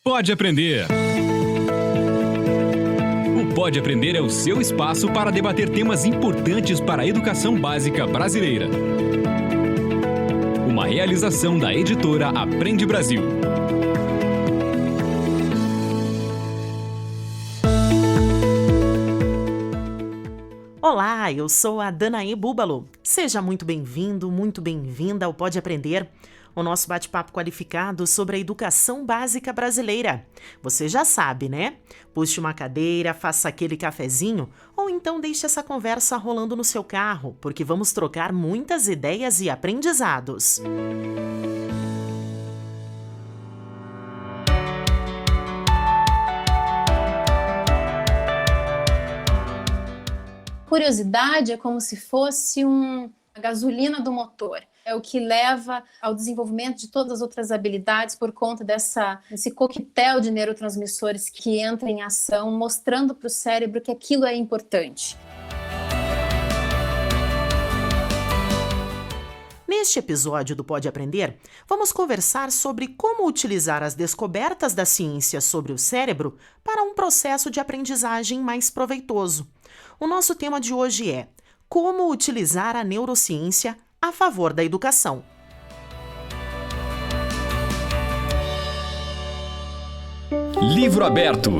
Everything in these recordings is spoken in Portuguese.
Pode Aprender. O Pode Aprender é o seu espaço para debater temas importantes para a educação básica brasileira. Uma realização da editora Aprende Brasil. Olá, eu sou a Danaí Búbalo. Seja muito bem-vindo, muito bem-vinda ao Pode Aprender, o nosso bate-papo qualificado sobre a educação básica brasileira. Você já sabe, né? Puxe uma cadeira, faça aquele cafezinho ou então deixe essa conversa rolando no seu carro, porque vamos trocar muitas ideias e aprendizados. Curiosidade é como se fosse a gasolina do motor. É o que leva ao desenvolvimento de todas as outras habilidades por conta desse coquetel de neurotransmissores que entra em ação, mostrando para o cérebro que aquilo é importante. Neste episódio do Pode Aprender, vamos conversar sobre como utilizar as descobertas da ciência sobre o cérebro para um processo de aprendizagem mais proveitoso. O nosso tema de hoje é como utilizar a neurociência a favor da educação. Livro aberto.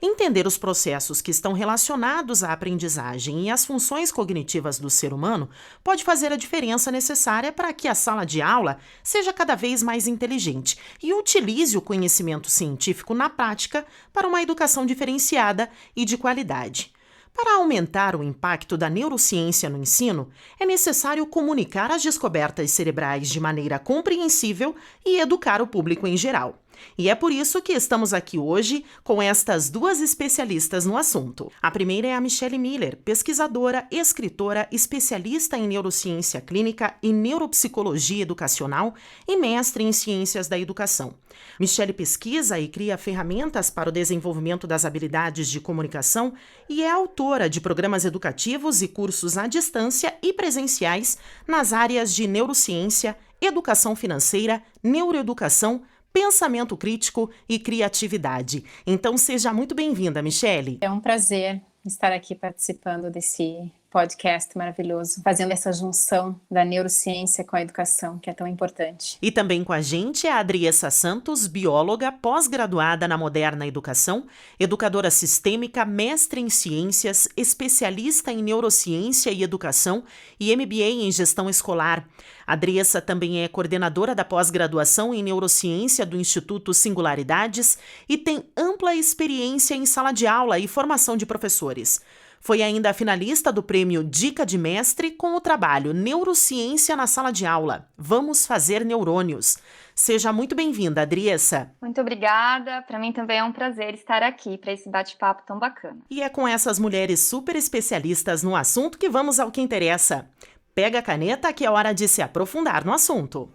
Entender os processos que estão relacionados à aprendizagem e às funções cognitivas do ser humano pode fazer a diferença necessária para que a sala de aula seja cada vez mais inteligente e utilize o conhecimento científico na prática para uma educação diferenciada e de qualidade. Para aumentar o impacto da neurociência no ensino, é necessário comunicar as descobertas cerebrais de maneira compreensível e educar o público em geral. E é por isso que estamos aqui hoje com estas duas especialistas no assunto. A primeira é a Michelle Miller, pesquisadora, escritora, especialista em neurociência clínica e neuropsicologia educacional e mestre em ciências da educação. Michelle pesquisa e cria ferramentas para o desenvolvimento das habilidades de comunicação e é autora de programas educativos e cursos à distância e presenciais nas áreas de neurociência, educação financeira, neuroeducação, pensamento crítico e criatividade. Então seja muito bem-vinda, Michelle. É um prazer estar aqui participando desse podcast maravilhoso, fazendo essa junção da neurociência com a educação, que é tão importante. E também com a gente é a Adriessa Santos, bióloga, pós-graduada na Moderna Educação, educadora sistêmica, mestre em ciências, especialista em neurociência e educação e MBA em gestão escolar. A Adriessa também é coordenadora da pós-graduação em neurociência do Instituto Singularidades e tem ampla experiência em sala de aula e formação de professores. Foi ainda finalista do prêmio Dica de Mestre com o trabalho Neurociência na Sala de Aula. Vamos fazer neurônios. Seja muito bem-vinda, Adriessa. Muito obrigada. Para mim também é um prazer estar aqui para esse bate-papo tão bacana. E é com essas mulheres super especialistas no assunto que vamos ao que interessa. Pega a caneta que é hora de se aprofundar no assunto.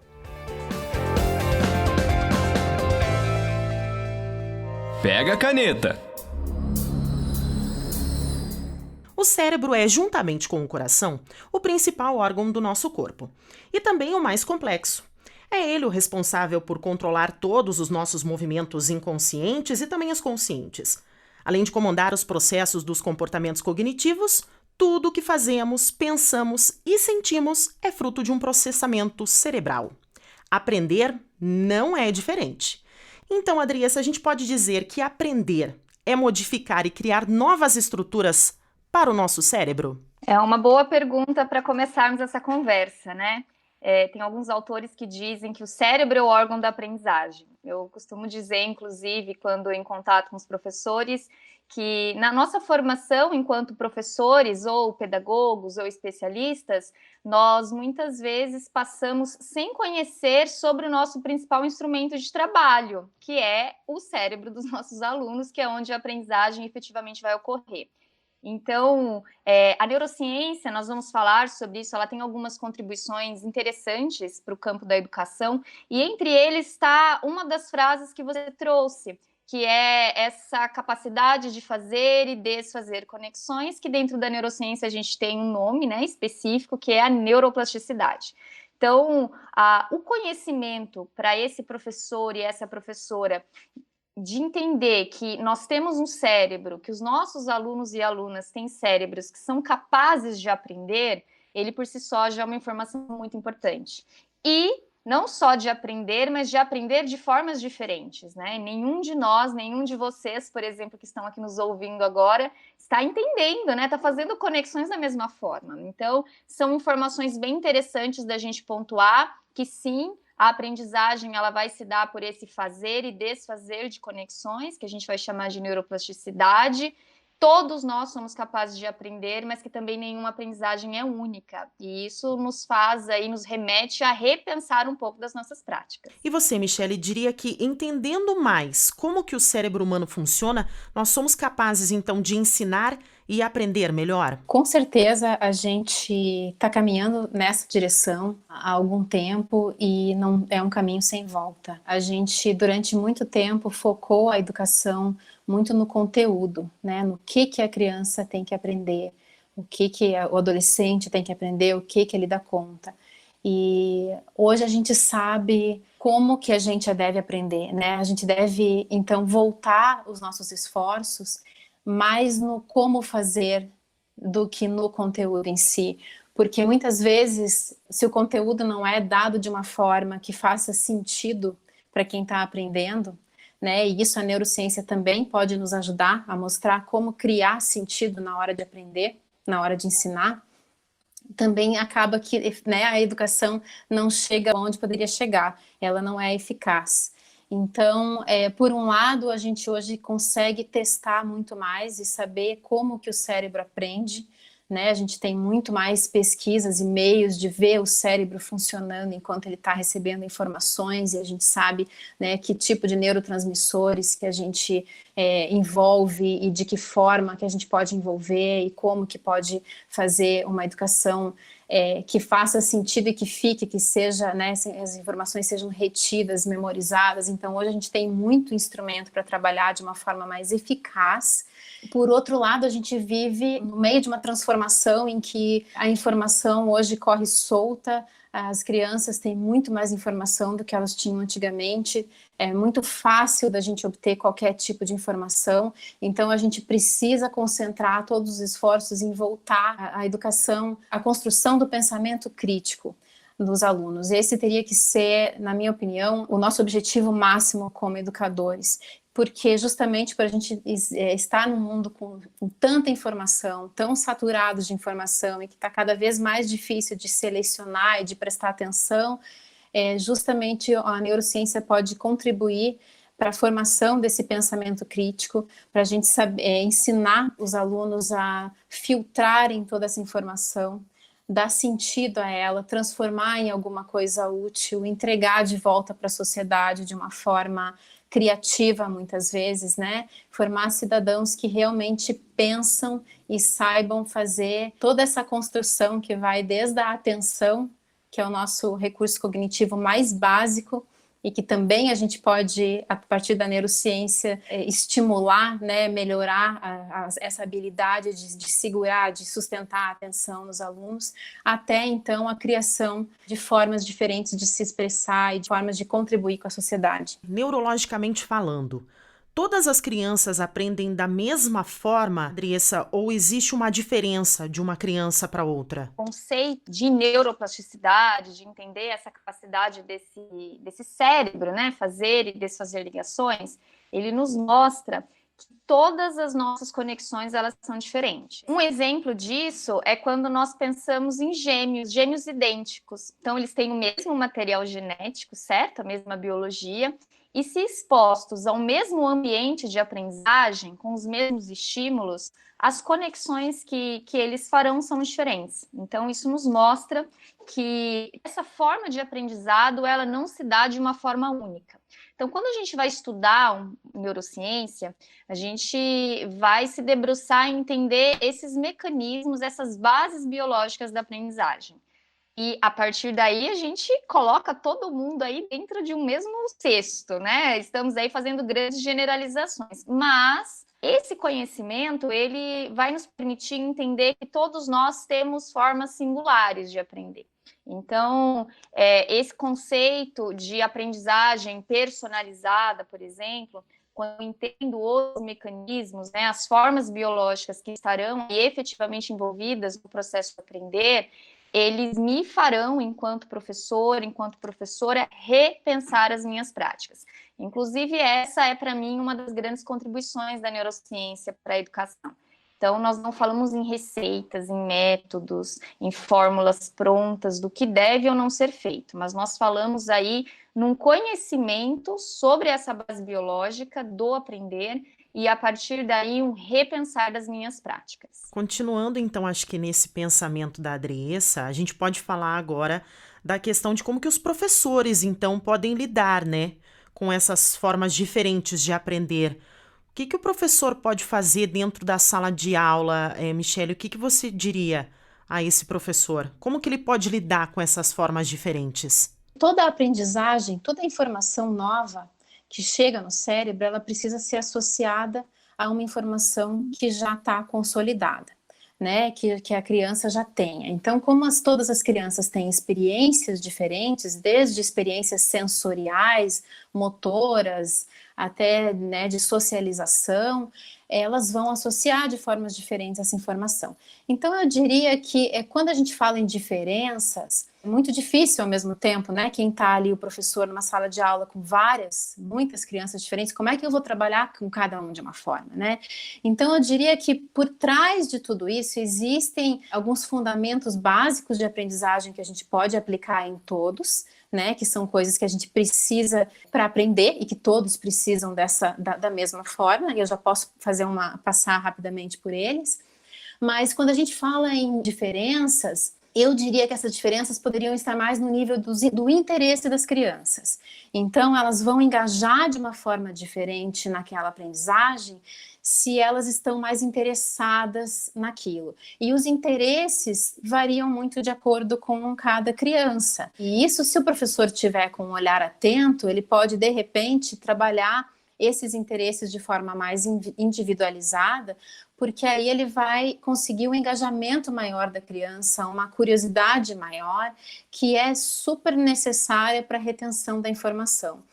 Pega a caneta. O cérebro é, juntamente com o coração, o principal órgão do nosso corpo. E também o mais complexo. É ele o responsável por controlar todos os nossos movimentos inconscientes e também os conscientes. Além de comandar os processos dos comportamentos cognitivos, tudo o que fazemos, pensamos e sentimos é fruto de um processamento cerebral. Aprender não é diferente. Então, Adriessa, a gente pode dizer que aprender é modificar e criar novas estruturas para o nosso cérebro? É uma boa pergunta para começarmos essa conversa, né? Tem alguns autores que dizem que o cérebro é o órgão da aprendizagem. Eu costumo dizer, inclusive, quando em contato com os professores, que na nossa formação enquanto professores ou pedagogos ou especialistas, nós muitas vezes passamos sem conhecer sobre o nosso principal instrumento de trabalho, que é o cérebro dos nossos alunos, que é onde a aprendizagem efetivamente vai ocorrer. Então, a neurociência, nós vamos falar sobre isso, ela tem algumas contribuições interessantes para o campo da educação, e entre eles está uma das frases que você trouxe, que é essa capacidade de fazer e desfazer conexões, que dentro da neurociência a gente tem um nome, né, específico, que é a neuroplasticidade. Então, o conhecimento para esse professor e essa professora de entender que nós temos um cérebro, que os nossos alunos e alunas têm cérebros que são capazes de aprender, ele por si só já é uma informação muito importante. E não só de aprender, mas de aprender de formas diferentes, né? Nenhum de nós, nenhum de vocês, por exemplo, que estão aqui nos ouvindo agora, está entendendo, né? Está fazendo conexões da mesma forma. Então, são informações bem interessantes da gente pontuar que sim, a aprendizagem ela vai se dar por esse fazer e desfazer de conexões, que a gente vai chamar de neuroplasticidade. Todos nós somos capazes de aprender, mas que também nenhuma aprendizagem é única. E isso nos faz aí, nos remete a repensar um pouco das nossas práticas. E você, Michele, diria que entendendo mais como que o cérebro humano funciona, nós somos capazes então de ensinar e aprender melhor? Com certeza a gente está caminhando nessa direção há algum tempo e não é um caminho sem volta. A gente durante muito tempo focou a educação muito no conteúdo, né? No que a criança tem que aprender, o que o adolescente tem que aprender, o que ele dá conta. E hoje a gente sabe como que a gente deve aprender, né? A gente deve então voltar os nossos esforços mais no como fazer do que no conteúdo em si, porque muitas vezes, se o conteúdo não é dado de uma forma que faça sentido para quem está aprendendo, né, e isso a neurociência também pode nos ajudar a mostrar como criar sentido na hora de aprender, na hora de ensinar, também acaba que, né, a educação não chega onde poderia chegar, ela não é eficaz. Então, por um lado, a gente hoje consegue testar muito mais e saber como que o cérebro aprende, né? A gente tem muito mais pesquisas e meios de ver o cérebro funcionando enquanto ele está recebendo informações, e a gente sabe, né, que tipo de neurotransmissores que a gente envolve e de que forma que a gente pode envolver e como que pode fazer uma educação que faça sentido e que fique, que seja, né, as informações sejam retidas, memorizadas. Então, hoje a gente tem muito instrumento para trabalhar de uma forma mais eficaz. Por outro lado, a gente vive no meio de uma transformação em que a informação hoje corre solta, as crianças têm muito mais informação do que elas tinham antigamente, é muito fácil da gente obter qualquer tipo de informação, então a gente precisa concentrar todos os esforços em voltar a educação, a construção do pensamento crítico dos alunos. Esse teria que ser, na minha opinião, o nosso objetivo máximo como educadores, porque justamente para a gente estar num mundo com tanta informação, tão saturado de informação e que está cada vez mais difícil de selecionar e de prestar atenção, justamente a neurociência pode contribuir para a formação desse pensamento crítico, para a gente ensinar os alunos a filtrarem toda essa informação, dar sentido a ela, transformar em alguma coisa útil, entregar de volta para a sociedade de uma forma criativa, muitas vezes, né? Formar cidadãos que realmente pensam e saibam fazer toda essa construção que vai desde a atenção, que é o nosso recurso cognitivo mais básico, e que também a gente pode, a partir da neurociência, estimular, né, melhorar essa habilidade de segurar, de sustentar a atenção nos alunos, até então a criação de formas diferentes de se expressar e de formas de contribuir com a sociedade. Neurologicamente falando, todas as crianças aprendem da mesma forma, Andressa, ou existe uma diferença de uma criança para outra? O conceito de neuroplasticidade, de entender essa capacidade desse cérebro, né, fazer e desfazer ligações, ele nos mostra que todas as nossas conexões, elas são diferentes. Um exemplo disso é quando nós pensamos em gêmeos idênticos. Então, eles têm o mesmo material genético, certo? A mesma biologia, e se expostos ao mesmo ambiente de aprendizagem, com os mesmos estímulos, as conexões que eles farão são diferentes. Então, isso nos mostra que essa forma de aprendizado, ela não se dá de uma forma única. Então, quando a gente vai estudar neurociência, a gente vai se debruçar em entender esses mecanismos, essas bases biológicas da aprendizagem. E a partir daí a gente coloca todo mundo aí dentro de um mesmo cesto, né? Estamos aí fazendo grandes generalizações, mas esse conhecimento, ele vai nos permitir entender que todos nós temos formas singulares de aprender. Então, esse conceito de aprendizagem personalizada, por exemplo, quando eu entendo os mecanismos, né, as formas biológicas que estarão efetivamente envolvidas no processo de aprender, eles me farão, enquanto professor, enquanto professora, repensar as minhas práticas. Inclusive, essa é, para mim, uma das grandes contribuições da neurociência para a educação. Então, nós não falamos em receitas, em métodos, em fórmulas prontas do que deve ou não ser feito, mas nós falamos aí num conhecimento sobre essa base biológica do aprender e, a partir daí, um repensar das minhas práticas. Continuando, então, acho que nesse pensamento da Andressa, a gente pode falar agora da questão de como que os professores, então, podem lidar, né, com essas formas diferentes de aprender. O que o professor pode fazer dentro da sala de aula, Michele? O que você diria a esse professor? Como que ele pode lidar com essas formas diferentes? Toda a aprendizagem, toda a informação nova que chega no cérebro, ela precisa ser associada a uma informação que já está consolidada, né? Que a criança já tenha. Então, como todas as crianças têm experiências diferentes, desde experiências sensoriais, motoras, até, né, de socialização, elas vão associar de formas diferentes essa informação. Então, eu diria que quando a gente fala em diferenças, é muito difícil ao mesmo tempo, né? Quem está ali, o professor, numa sala de aula com muitas crianças diferentes, como é que eu vou trabalhar com cada um de uma forma, né? Então, eu diria que por trás de tudo isso existem alguns fundamentos básicos de aprendizagem que a gente pode aplicar em todos, né, que são coisas que a gente precisa para aprender e que todos precisam da mesma forma, e eu já posso passar rapidamente por eles. Mas quando a gente fala em diferenças, eu diria que essas diferenças poderiam estar mais no nível do interesse das crianças. Então, elas vão engajar de uma forma diferente naquela aprendizagem se elas estão mais interessadas naquilo. E os interesses variam muito de acordo com cada criança. E isso, se o professor tiver com um olhar atento, ele pode, de repente, trabalhar esses interesses de forma mais individualizada, porque aí ele vai conseguir um engajamento maior da criança, uma curiosidade maior, que é super necessária para a retenção da informação.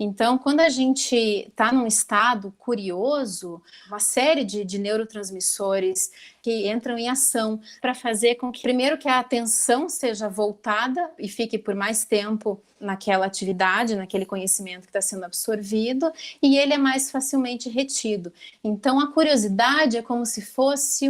Então, quando a gente está num estado curioso, uma série de neurotransmissores que entram em ação para fazer com que, primeiro, que a atenção seja voltada e fique por mais tempo naquela atividade, naquele conhecimento que está sendo absorvido, e ele é mais facilmente retido. Então, a curiosidade é como se fosse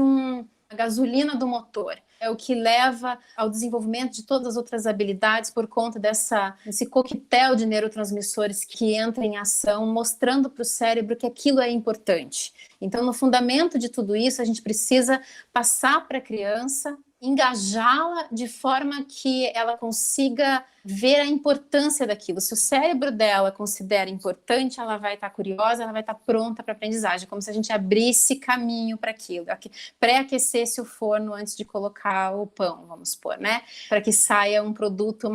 a gasolina do motor. É o que leva ao desenvolvimento de todas as outras habilidades por conta desse coquetel de neurotransmissores que entra em ação, mostrando para o cérebro que aquilo é importante. Então, no fundamento de tudo isso, a gente precisa passar para a criança, engajá-la de forma que ela consiga ver a importância daquilo. Se o cérebro dela considera importante, ela vai estar curiosa, ela vai estar pronta para a aprendizagem, como se a gente abrisse caminho para aquilo, pré-aquecesse o forno antes de colocar o pão, vamos supor, né? Para que saia um produto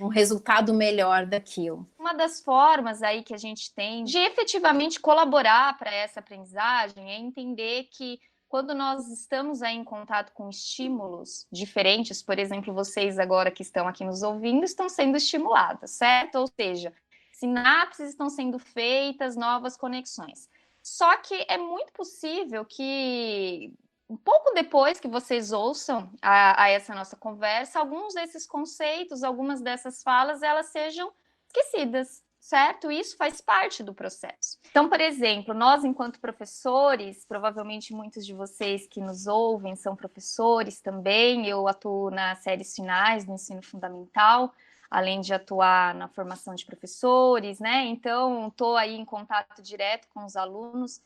um resultado melhor daquilo. Uma das formas aí que a gente tem de efetivamente colaborar para essa aprendizagem é entender que quando nós estamos aí em contato com estímulos diferentes, por exemplo, vocês agora que estão aqui nos ouvindo estão sendo estimuladas, certo? Ou seja, sinapses estão sendo feitas, novas conexões. Só que é muito possível que, um pouco depois que vocês ouçam a essa nossa conversa, alguns desses conceitos, algumas dessas falas, elas sejam esquecidas, certo? Isso faz parte do processo. Então, por exemplo, nós, enquanto professores, provavelmente muitos de vocês que nos ouvem são professores também, eu atuo nas séries finais do ensino fundamental, além de atuar na formação de professores, né? Então, estou aí em contato direto com os alunos,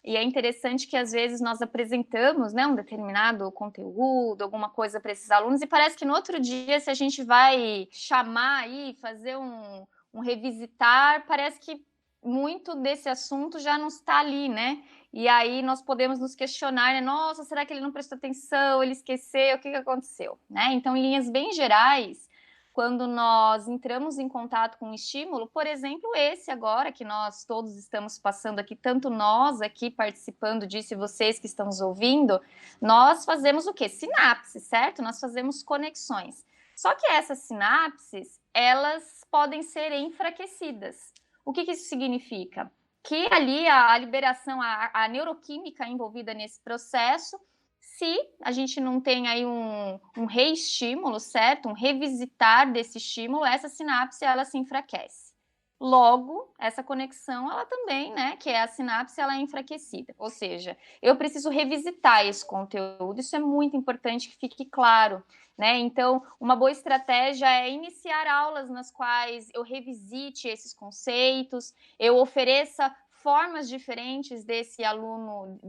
e é interessante que, às vezes, nós apresentamos, né, um determinado conteúdo, alguma coisa para esses alunos, e parece que no outro dia, se a gente vai chamar aí, fazer um revisitar, parece que muito desse assunto já não está ali, né? E aí nós podemos nos questionar, né? Nossa, será que ele não prestou atenção, ele esqueceu, o que aconteceu? Né? Então, em linhas bem gerais, quando nós entramos em contato com um estímulo, por exemplo, esse agora que nós todos estamos passando aqui, tanto nós aqui participando disso e vocês que estão nos ouvindo, nós fazemos o quê? Sinapse, certo? Nós fazemos conexões. Só que essas sinapses, elas podem ser enfraquecidas. O que isso significa? Que ali a liberação, a neuroquímica envolvida nesse processo, se a gente não tem aí um reestímulo, certo? Um revisitar desse estímulo, essa sinapse, ela se enfraquece. Logo, essa conexão, ela também, né, que é a sinapse, ela é enfraquecida. Ou seja, eu preciso revisitar esse conteúdo, isso é muito importante que fique claro, né? Então, uma boa estratégia é iniciar aulas nas quais eu revisite esses conceitos, eu ofereça formas diferentes desse aluno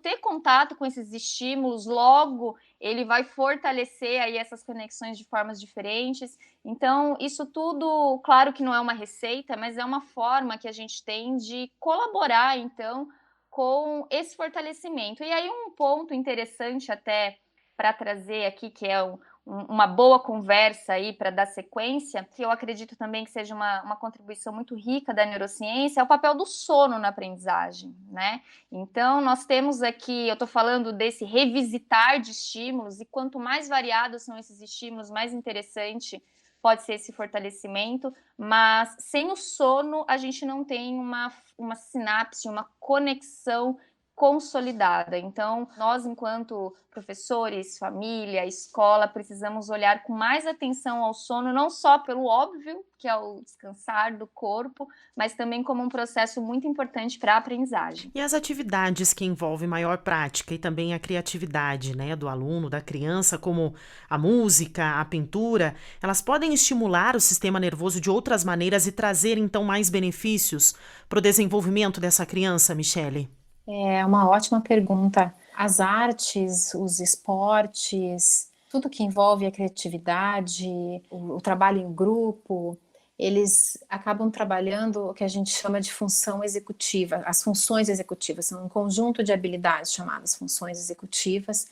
ter contato com esses estímulos, logo ele vai fortalecer aí essas conexões de formas diferentes. Então, isso tudo, claro que não é uma receita, mas é uma forma que a gente tem de colaborar, então, com esse fortalecimento. E aí um ponto interessante até para trazer aqui, que é uma boa conversa aí para dar sequência, que eu acredito também que seja uma contribuição muito rica da neurociência, é o papel do sono na aprendizagem, né? Então, nós temos aqui, eu estou falando desse revisitar de estímulos, e quanto mais variados são esses estímulos, mais interessante pode ser esse fortalecimento, mas sem o sono a gente não tem uma sinapse, uma conexão consolidada. Então, nós, enquanto professores, família, escola, precisamos olhar com mais atenção ao sono, não só pelo óbvio, que é o descansar do corpo, mas também como um processo muito importante para a aprendizagem. E as atividades que envolvem maior prática e também a criatividade, né, do aluno, da criança, como a música, a pintura, elas podem estimular o sistema nervoso de outras maneiras e trazer, então, mais benefícios para o desenvolvimento dessa criança, Michele? É uma ótima pergunta. As artes, os esportes, tudo que envolve a criatividade, o trabalho em grupo, eles acabam trabalhando o que a gente chama de função executiva. As funções executivas são um conjunto de habilidades chamadas funções executivas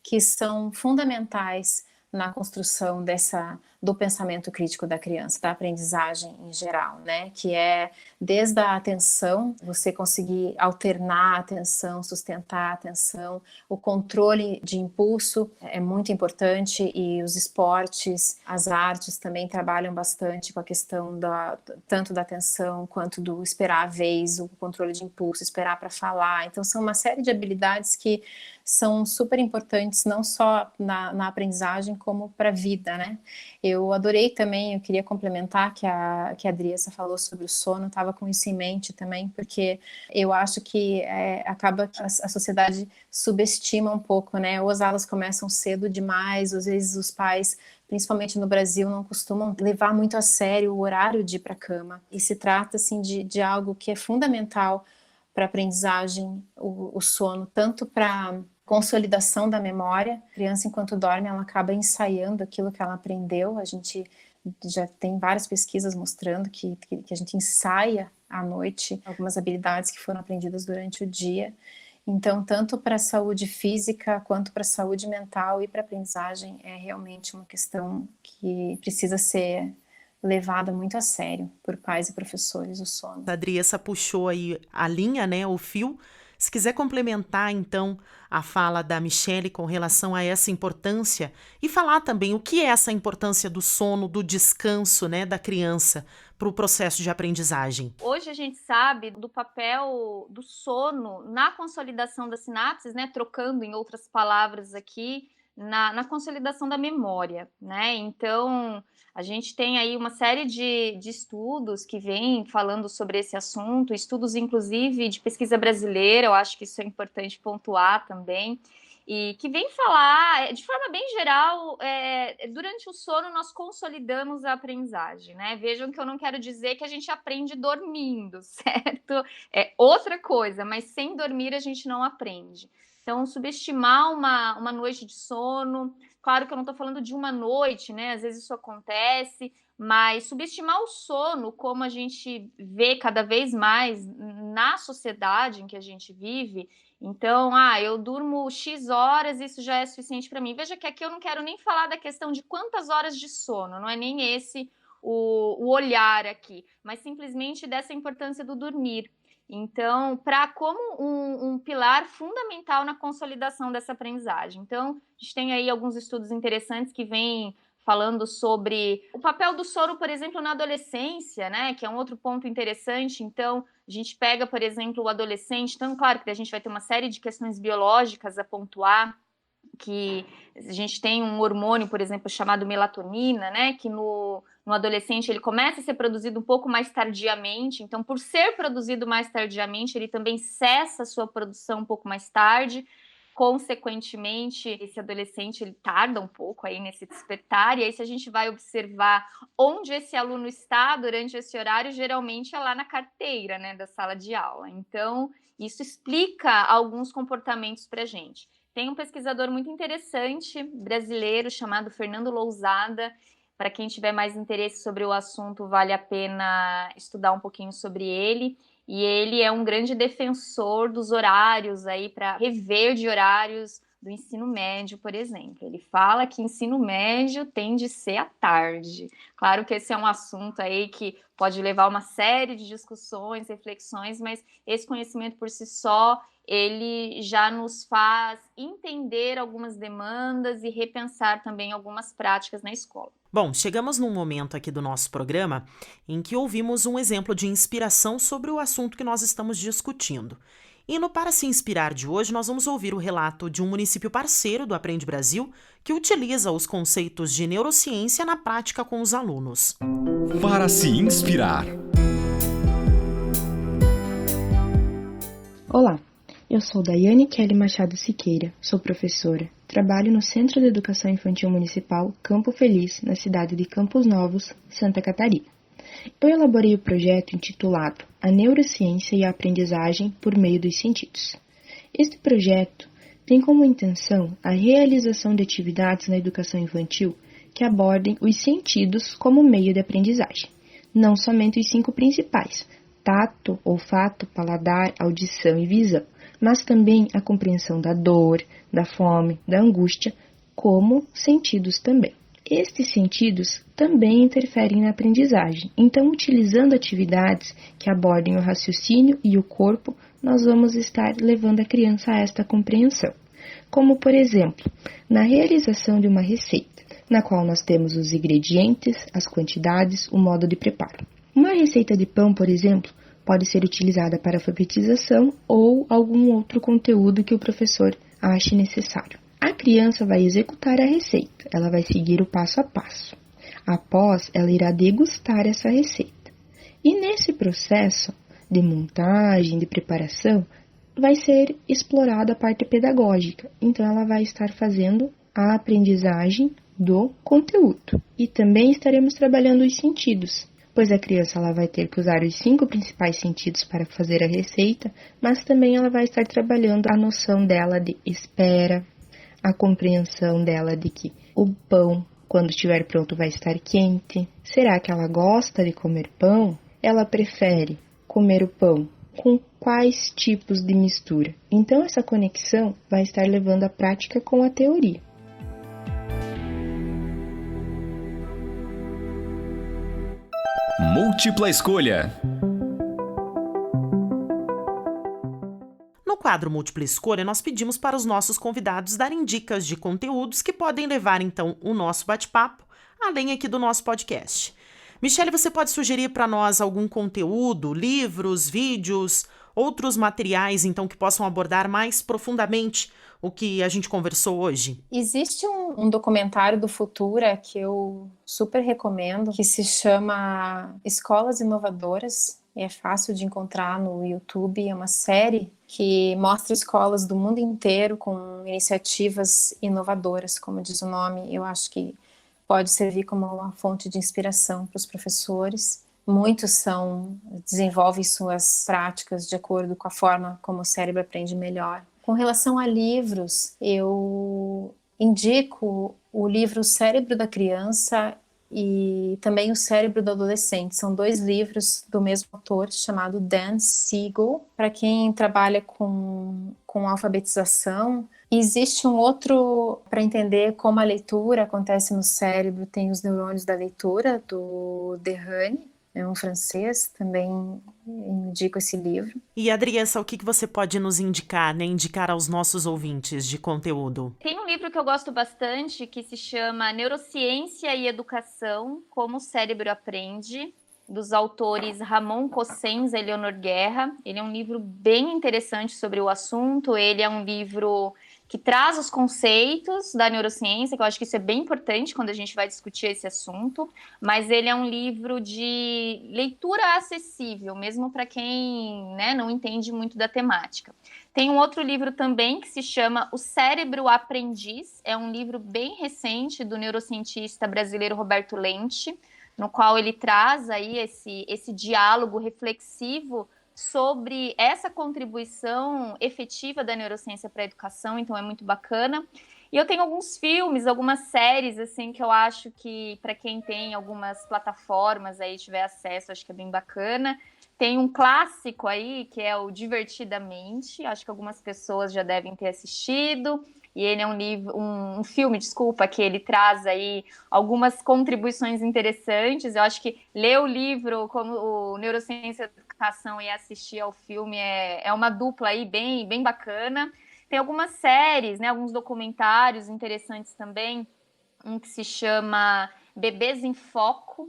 que são fundamentais na construção do pensamento crítico da criança, da aprendizagem em geral, né? Que é desde a atenção, você conseguir alternar a atenção, sustentar a atenção, o controle de impulso é muito importante, e os esportes, as artes também trabalham bastante com a questão tanto da atenção quanto do esperar a vez, o controle de impulso, esperar para falar. Então são uma série de habilidades que são super importantes, não só na aprendizagem, como para a vida, né? Eu adorei também, eu queria complementar que a Adriessa falou sobre o sono, estava com isso em mente também, porque eu acho que acaba que a sociedade subestima um pouco, né? Ou as aulas começam cedo demais, às vezes os pais, principalmente no Brasil, não costumam levar muito a sério o horário de ir para a cama, e se trata assim de algo que é fundamental para a aprendizagem, o sono, tanto para consolidação da memória. A criança, enquanto dorme, ela acaba ensaiando aquilo que ela aprendeu. A gente já tem várias pesquisas mostrando que a gente ensaia à noite algumas habilidades que foram aprendidas durante o dia. Então, tanto para a saúde física quanto para a saúde mental e para a aprendizagem, é realmente uma questão que precisa ser levada muito a sério por pais e professores, o sono. A Adriessa puxou aí a linha, né, o fio. Se quiser complementar, então, a fala da Michele com relação a essa importância e falar também o que é essa importância do sono, do descanso, né, da criança para o processo de aprendizagem. Hoje a gente sabe do papel do sono na consolidação das sinapses, né, trocando em outras palavras aqui, na consolidação da memória, né? Então, a gente tem aí uma série de estudos que vêm falando sobre esse assunto, estudos inclusive de pesquisa brasileira, eu acho que isso é importante pontuar também, e que vem falar, de forma bem geral, durante o sono nós consolidamos a aprendizagem, né? Vejam que eu não quero dizer que a gente aprende dormindo, certo? É outra coisa, mas sem dormir a gente não aprende. Então, subestimar uma noite de sono, claro que eu não estou falando de uma noite, né? Às vezes isso acontece, mas subestimar o sono, como a gente vê cada vez mais na sociedade em que a gente vive. Então, eu durmo X horas, isso já é suficiente para mim. Veja que aqui eu não quero nem falar da questão de quantas horas de sono, não é nem esse o olhar aqui, mas simplesmente dessa importância do dormir. Então, como um pilar fundamental na consolidação dessa aprendizagem. Então, a gente tem aí alguns estudos interessantes que vêm falando sobre o papel do sono, por exemplo, na adolescência, né, que é um outro ponto interessante. Então, a gente pega, por exemplo, o adolescente, então, claro que a gente vai ter uma série de questões biológicas a pontuar, que a gente tem um hormônio, por exemplo, chamado melatonina, né, que no adolescente ele começa a ser produzido um pouco mais tardiamente, então por ser produzido mais tardiamente, ele também cessa a sua produção um pouco mais tarde, consequentemente, esse adolescente ele tarda um pouco aí nesse despertar, e aí se a gente vai observar onde esse aluno está durante esse horário, geralmente é lá na carteira, né, da sala de aula. Então, isso explica alguns comportamentos para a gente. Tem um pesquisador muito interessante, brasileiro, chamado Fernando Lousada. Para quem tiver mais interesse sobre o assunto, vale a pena estudar um pouquinho sobre ele. E ele é um grande defensor dos horários, aí para rever de horários do ensino médio, por exemplo. Ele fala que ensino médio tem de ser à tarde. Claro que esse é um assunto aí que pode levar a uma série de discussões, reflexões, mas esse conhecimento por si só, ele já nos faz entender algumas demandas e repensar também algumas práticas na escola. Bom, chegamos num momento aqui do nosso programa em que ouvimos um exemplo de inspiração sobre o assunto que nós estamos discutindo. E no Para Se Inspirar de hoje, nós vamos ouvir o relato de um município parceiro do Aprende Brasil que utiliza os conceitos de neurociência na prática com os alunos. Para Se Inspirar. Olá, eu sou Daiane Kelly Machado Siqueira, sou professora. Trabalho no Centro de Educação Infantil Municipal Campo Feliz, na cidade de Campos Novos, Santa Catarina. Eu elaborei o projeto intitulado A Neurociência e a Aprendizagem por Meio dos Sentidos. Este projeto tem como intenção a realização de atividades na educação infantil que abordem os sentidos como meio de aprendizagem, não somente os 5 principais, tato, olfato, paladar, audição e visão, mas também a compreensão da dor, da fome, da angústia, como sentidos também. Estes sentidos também interferem na aprendizagem, então, utilizando atividades que abordem o raciocínio e o corpo, nós vamos estar levando a criança a esta compreensão. Como, por exemplo, na realização de uma receita, na qual nós temos os ingredientes, as quantidades, o modo de preparo. Uma receita de pão, por exemplo, pode ser utilizada para alfabetização ou algum outro conteúdo que o professor ache necessário. A criança vai executar a receita, ela vai seguir o passo a passo. Após, ela irá degustar essa receita. E nesse processo de montagem, de preparação, vai ser explorada a parte pedagógica. Então, ela vai estar fazendo a aprendizagem do conteúdo. E também estaremos trabalhando os sentidos, pois a criança ela vai ter que usar os 5 principais sentidos para fazer a receita, mas também ela vai estar trabalhando a noção dela de espera, a compreensão dela de que o pão, quando estiver pronto, vai estar quente. Será que ela gosta de comer pão? Ela prefere comer o pão com quais tipos de mistura? Então, essa conexão vai estar levando a prática com a teoria. Múltipla escolha. No quadro Múltipla Escolha, nós pedimos para os nossos convidados darem dicas de conteúdos que podem levar, então, o nosso bate-papo além aqui do nosso podcast. Michele, você pode sugerir para nós algum conteúdo, livros, vídeos, outros materiais, então, que possam abordar mais profundamente o que a gente conversou hoje? Existe um documentário do Futura que eu super recomendo, que se chama Escolas Inovadoras. É fácil de encontrar no YouTube, é uma série que mostra escolas do mundo inteiro com iniciativas inovadoras, como diz o nome. Eu acho que pode servir como uma fonte de inspiração para os professores. Muitos desenvolvem suas práticas de acordo com a forma como o cérebro aprende melhor. Com relação a livros, eu indico o livro O Cérebro da Criança e também O Cérebro do Adolescente. São 2 livros do mesmo autor, chamado Dan Siegel. Para quem trabalha com alfabetização, existe um outro, para entender como a leitura acontece no cérebro, tem os neurônios da leitura, do Dehane. é um francês, também indico esse livro. E, Adriessa, o que você pode nos indicar, né? Indicar aos nossos ouvintes de conteúdo? Tem um livro que eu gosto bastante que se chama Neurociência e Educação, Como o Cérebro Aprende, dos autores Ramon Cossens e Eleonor Guerra. Ele é um livro bem interessante sobre o assunto. Ele é um livro que traz os conceitos da neurociência, que eu acho que isso é bem importante quando a gente vai discutir esse assunto, mas ele é um livro de leitura acessível, mesmo para quem, né, não entende muito da temática. Tem um outro livro também que se chama O Cérebro Aprendiz, é um livro bem recente do neurocientista brasileiro Roberto Lente, no qual ele traz aí esse diálogo reflexivo sobre essa contribuição efetiva da neurociência para a educação, então é muito bacana. E eu tenho alguns filmes, algumas séries, assim, que eu acho que, para quem tem algumas plataformas aí, tiver acesso, acho que é bem bacana. Tem um clássico aí, que é o Divertidamente, acho que algumas pessoas já devem ter assistido. E ele é um filme, que ele traz aí algumas contribuições interessantes. Eu acho que ler o livro como o Neurociência e Educação e assistir ao filme é uma dupla aí bem bacana. Tem algumas séries, né, alguns documentários interessantes também. Um que se chama Bebês em Foco,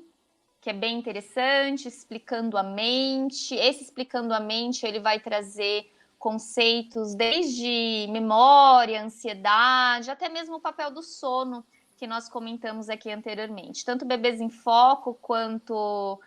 que é bem interessante, explicando a mente. Esse Explicando a Mente, ele vai trazer conceitos desde memória, ansiedade, até mesmo o papel do sono, que nós comentamos aqui anteriormente. Tanto Bebês em Foco quanto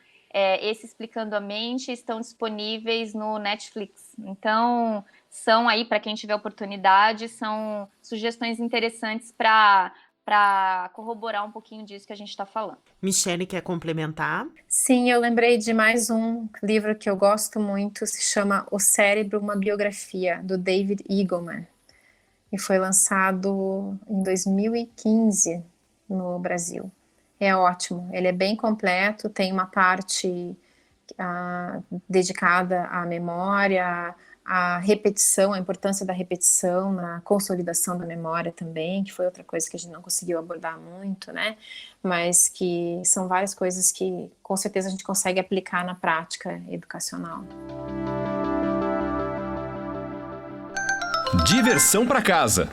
esse Explicando a Mente estão disponíveis no Netflix. Então, são aí, para quem tiver oportunidade, são sugestões interessantes para corroborar um pouquinho disso que a gente está falando. Michele, quer complementar? Sim, eu lembrei de mais um livro que eu gosto muito, se chama O Cérebro, uma Biografia, do David Eagleman, e foi lançado em 2015 no Brasil. É ótimo, ele é bem completo, tem uma parte dedicada à memória, a repetição, a importância da repetição na consolidação da memória também, que foi outra coisa que a gente não conseguiu abordar muito, né? Mas que são várias coisas que com certeza a gente consegue aplicar na prática educacional. Diversão para casa.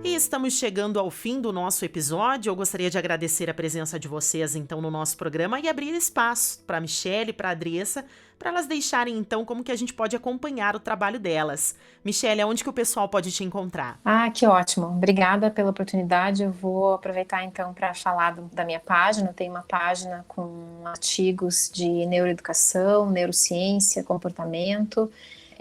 Estamos chegando ao fim do nosso episódio. Eu gostaria de agradecer a presença de vocês, então, no nosso programa e abrir espaço para a Michele e para a Adriessa, para elas deixarem, então, como que a gente pode acompanhar o trabalho delas. Michele, aonde que o pessoal pode te encontrar? Que ótimo. Obrigada pela oportunidade. Eu vou aproveitar, então, para falar da minha página. Eu tenho uma página com artigos de neuroeducação, neurociência, comportamento.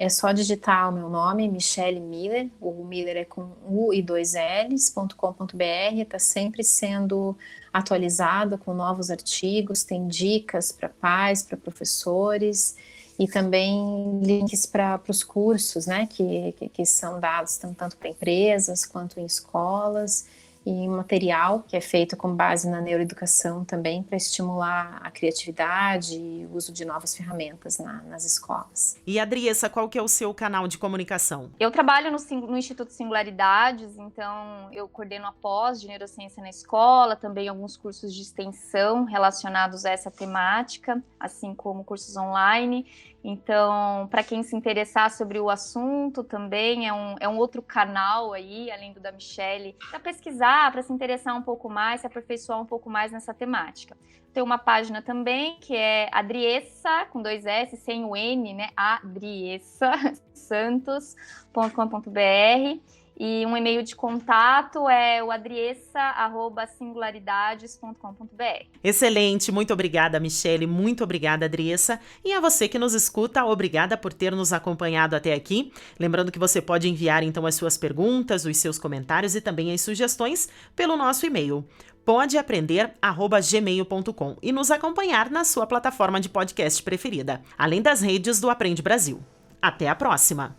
É só digitar o meu nome, Michele Miller, o Miller é com U e 2 Ls.com.br, está sempre sendo atualizado com novos artigos, tem dicas para pais, para professores e também links para os cursos, né, que são dados tanto para empresas quanto em escolas, e material que é feito com base na neuroeducação também para estimular a criatividade e o uso de novas ferramentas nas escolas. E Adriessa, qual que é o seu canal de comunicação? Eu trabalho no Instituto Singularidades, então eu coordeno a pós de neurociência na escola, também alguns cursos de extensão relacionados a essa temática, assim como cursos online. Então, para quem se interessar sobre o assunto também, é um outro canal aí, além do da Michele, para pesquisar, para se interessar um pouco mais, se aperfeiçoar um pouco mais nessa temática. Tem uma página também que é Adriessa, com 2 S, sem o N, né? adriessasantos.com.br. E um e-mail de contato é o adriessa@singularidades.com.br. Excelente, muito obrigada, Michele, muito obrigada, Adriessa. E a você que nos escuta, obrigada por ter nos acompanhado até aqui. Lembrando que você pode enviar então as suas perguntas, os seus comentários e também as sugestões pelo nosso e-mail podeaprender@gmail.com e nos acompanhar na sua plataforma de podcast preferida, além das redes do Aprende Brasil. Até a próxima!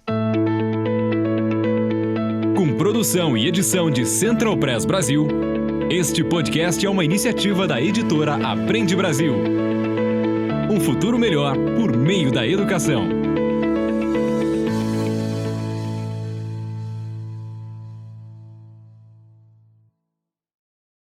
Com produção e edição de Central Press Brasil, este podcast é uma iniciativa da editora Aprende Brasil. Um futuro melhor por meio da educação.